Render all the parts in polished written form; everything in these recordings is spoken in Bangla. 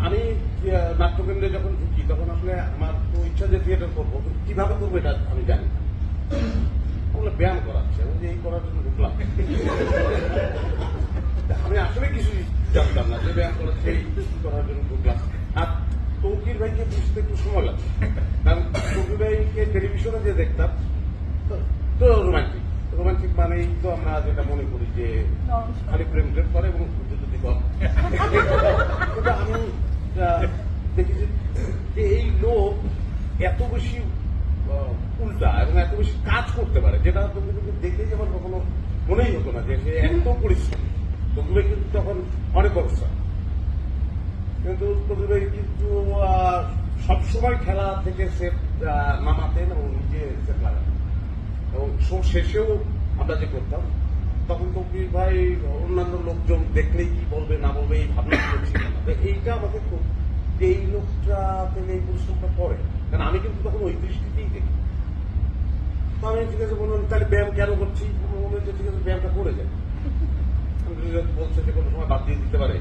আমি নাট্যকেন্দ্রে যখন ঢুকি তখন আসলে আমার তো ইচ্ছা যে থিয়েটার করবো, কিভাবে করবো এটা আমি জানি না। ওগুলো ব্যায়াম করাচ্ছে, আমি যে এই করার জন্য ঢুকলাম। আমি আসলে কিছুই জানতাম না যে ব্যায়াম করাচ্ছে, এই করার জন্য ঢুকলাম। আর তৌকির ভাইকে বুঝতে একটু সময় লাগছে, কারণ তৌকির ভাইকে টেলিভিশনে যে দেখতাম তো রোমান্টিক রোমান্টিক মানেই তো আমরা যেটা মনে করি যে খালি প্রেম প্রেম করে এবং যদি কম। কিন্তু আমি দেখেছি যে এই লোক এত বেশি উল্টা এবং এত বেশি কাজ করতে পারে, যেটা তুমি দেখে যেমন কখনো মনেই হতো না যে সে এত পরিশ্রম। তবুবে কিন্তু তখন অনেক অবস্থা, কিন্তু তবুবে কিন্তু সবসময় খেলা থেকে সেট নামাতেন এবং নিজে সেট লাগাতেন। এবং শো শেষেও আমরা যে করতাম তখন তৌকির ভাই অন্যান্য লোকজন দেখলেই কি বলবে না বলবে এই ভাবনা করছিল না। এইটা আমাকে খুব যে এই লোকটা থেকে এই পরিশ্রমটা করে, কারণ আমি কিন্তু তখন ওই দৃষ্টিতেই দেখি। তো আমি ঠিক আছে বললাম তাহলে ব্যায়াম কেন করছি, মনে হচ্ছে ঠিক আছে ব্যায়ামটা করে যায়। বলছে যে কোনো সময় বাদ দিয়ে দিতে পারে,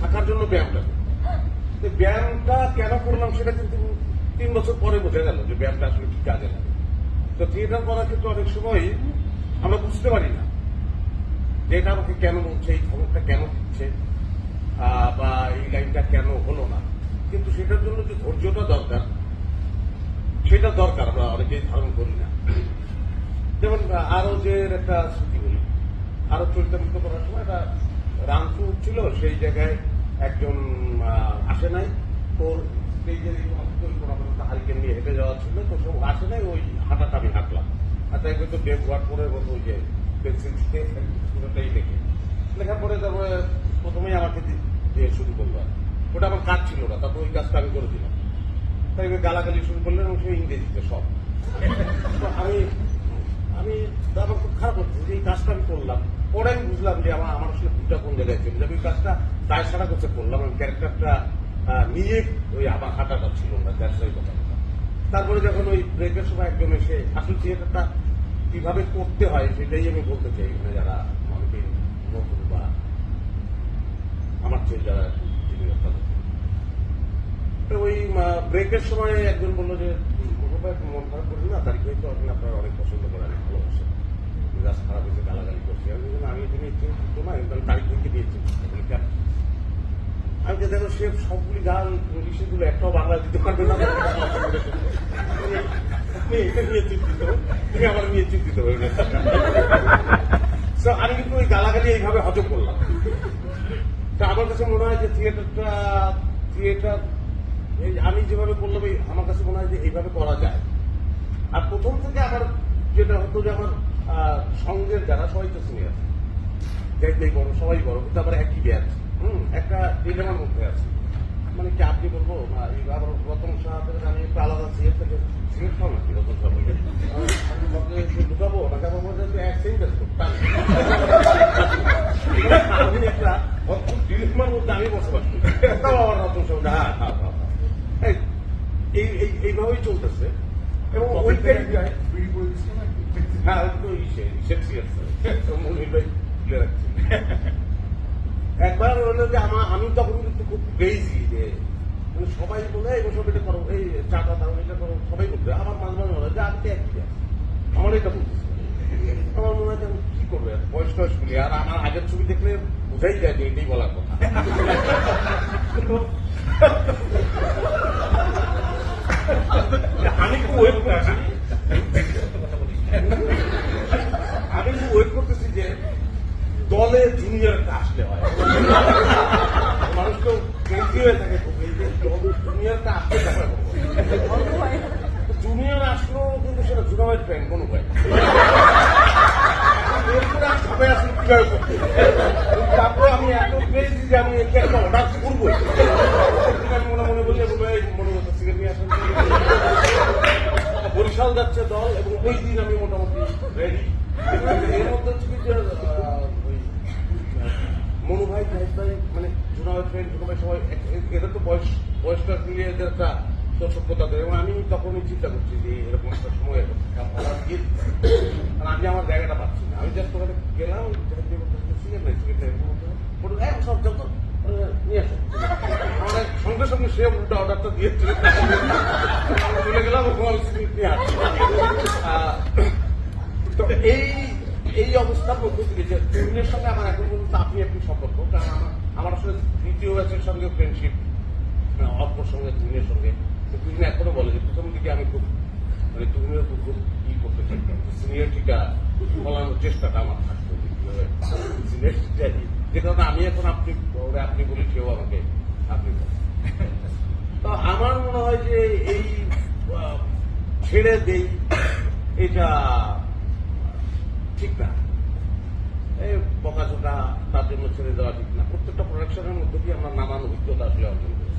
থাকার জন্য ব্যায়ামটা। ব্যায়ামটা কেন করলাম সেটা কিন্তু 3 বছর পরে বোঝা গেল যে ব্যায়ামটা আসলে কি কাজে লাগে। তো থিয়েটার করার ক্ষেত্রে অনেক সময় আমরা বুঝতে পারি না যে এটা আমাকে কেন বলছে, এই খবরটা কেন দিচ্ছে, বা এই লাইনটা কেন হলো না। কিন্তু সেটার জন্য যে ধৈর্যটা দরকার, সেটা দরকার আমরা অনেকেই ধারণ করি না। যেমন আরো যে একটা স্মৃতি বলি, আরো চরিতামুক্ত করার সময় একটা রানফু ছিল, সেই জায়গায় একজন আসে নাই, তোর এই যে হারিকেন নিয়ে হেঁটে যাওয়া ছিল, তো সব আসে নাই, ওই হাঁটাটা আমি হাঁটলাম। আর তাই হয়তো ডেভ ওয়ার্ড করে ওই যে পেন্সিল পুরোটাই লেখে লেখার পরে তারপরে প্রথমেই আমাকে দিয়ে শুরু করলো। ওটা আমার কাজ ছিল না, তারপর ওই কাজটা আমি করে দিলাম। তাই গালাগালি শুরু করলেন এবং সে ইংরেজিতে সব। আমি আমার খুব খারাপ হচ্ছে যে এই কাজটা আমি করলাম। পরে আমি বুঝলাম যে আমার আসলে ভুলটা কোন জায়গায় ছিল, যে আমি কাজটা দায় সারা করতে করলাম, আমি ক্যারেক্টারটা নিয়ে ওই আমার হাঁটাটা ছিল না, ব্যবসায়ী কথা। তারপরে যখন ওই ব্রেকের সময় একজন এসে আসলে থিয়েটারটা কিভাবে করতে হয় সেটাই আমি বলতে চাই, এখানে যারা অনেকে নতুন বা আমার চেয়ে যারা ওই ব্রেকের সময় একজন বললো যে মন খারাপ করবেন না, তারিখ হয়তো আপনি আপনার অনেক পছন্দ করেন, অনেক ভালোবাসেন, মেজাজ খারাপ হয়েছে, গালাগালি করছি। আমি এটা নিয়ে চিন্তিত না, কিন্তু তারিখ হইতে নিয়েছি কেন। আমি যে দেখো সে সবগুলি গান ইংলিশেগুলো একটাও বাংলা দিতে পারবে না, এটা নিয়ে চিন্তিত, তুমি আমার নিয়ে চিন্তিত হয়ে গেছে। আমি কিন্তু ওই গালাগালি এইভাবে হজম করলাম। তা আমার কাছে মনে হয় যে থিয়েটার আমি যেভাবে বললাম আমার কাছে মনে হয় যে এইভাবে করা যায়। আর প্রথম থেকে আমার যেটা হতো যে আমার সঙ্গের যারা সবাই তো সিনিয়র, যাই বড় সবাই বড়, কিন্তু আবার একই ব্যাচ, একটা ডিলেমার মধ্যে আছে। মানে কি আপনি বলবো আবার রতন সাহায্যে আমি একটু আলাদা সিএফ থেকে সিএফ পাও নাকি রতন সাহা ঢুকাবো না কেমন এক সেন্টেন্স আমি একটা ডিলেমার মধ্যে আমি বসবাস করি, আবার রতন সাহা হ্যাঁ এইভাবেই চলতেছে। এবং ওইটাই হ্যাঁ তো একবার হলো যে আমি তখন কিন্তু খুব ক্রেজি যে মানে সবাই বলে এই বছর এটা করো, এই চাটা দাও, এটা করো, সবাই করবে। আমার মাঝে মাঝে মনে হয় যে আজকে একই আমার এটা বলতেছে, আমার মনে হয় যে কি করবে বয়স টয়স বলি। আর আমার আগের ছবি দেখলে বোঝাই যায় যে এটাই বলার কথা। আমি খুব ওয়েট করছি, যে দলে জুনিয়রটা আসলে হয়, মানুষ তো ক্রেজি হয়ে থাকে জুনিয়রটা আসলে দেখা করবো। জুনিয়র আসলো কিন্তু সেটা জুনামের ফ্রেন্ড কোনো ভয় সবাই আসলে কিভাবে করতে। তারপরে আমি এত ক্রেজি যে আমি একটা অর্ডার করবো, মনে মনে বললে মনে হতো সিগারেট নিয়ে আসেন। বরিশাল যাচ্ছে দল এবং ওই দিন আমি মোটামুটি রেডি। এর মধ্যে হচ্ছে ওই মনু ভাই ভাই মানে জুনামের ফ্রেন্ড ভাই সবাই এদের তো বয়সটা মিলিয়ে এদের একটা সভ্যতা দেয়। এবং আমি তখনই চিন্তা করছি যে এরকম একটা সময় আমি আমার জায়গাটা পাচ্ছি না। আমি জাস্ট ওখানে গেলাম, সিগারেট নাই সিগারেট সব যত নিয়ে আসো, সে উল্টা অর্ডারটা দিয়েছিল চলে গেলাম স্ক্রিপ্ট নিয়ে আসছি। তো এই অবস্থার মধ্যে থেকে যে তুহিনের সঙ্গে আমার এখন পর্যন্ত আপনি সম্পর্ক, কারণ আমার আসলে দ্বিতীয় ব্যাচের সঙ্গে ফ্রেন্ডশিপ অল্পর সঙ্গে তুহিনের সঙ্গে। তুহিন এখনো বলে যে প্রথম দিকে আমি খুব মানে তুহিনের খুব ই করতে চাইতাম, সিনিয়রিটিটা বলানোর চেষ্টাটা আমার থাকতো, সিনিয়রিটিটা যে কারণে আমি এখন আপনি বলি সেও আমাকে আপনি বলেন। তো আমার মনে হয় যে এই ছেড়ে দেই এটা ঠিক না, এই বকাঝোকা তার জন্য ছেড়ে দেওয়া ঠিক না। প্রত্যেকটা প্রোডাকশনের মধ্যে দিয়ে আমরা নানান অভিজ্ঞতা আসলে অর্জন করি।